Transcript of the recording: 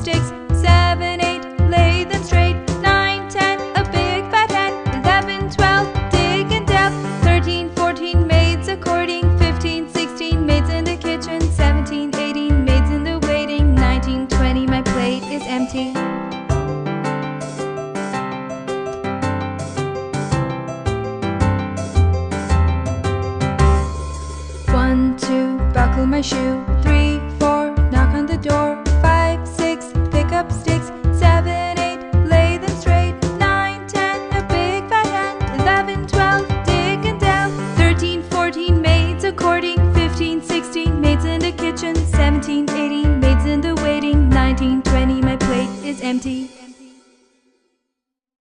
sticks. 7, 8, lay them straight. 9, 10, a big fat hen. 11, 12, dig and delve. 13, 14, maids a-courting. 15, 16, maids in the kitchen. 17, 18, maids in the waiting. 19, 20, my plate is empty. 1, 2, buckle my shoe. 3, 4, knock on the door. 5, 6, pick up sticks. 7, 8, lay them straight. 9, 10, a big fat hen. 11, 12, dig and delve. 13, 14, maids a-courting. 15, 16, maids in the kitchen. 17, 18, maids in the waiting. 19, 20, my plate is empty.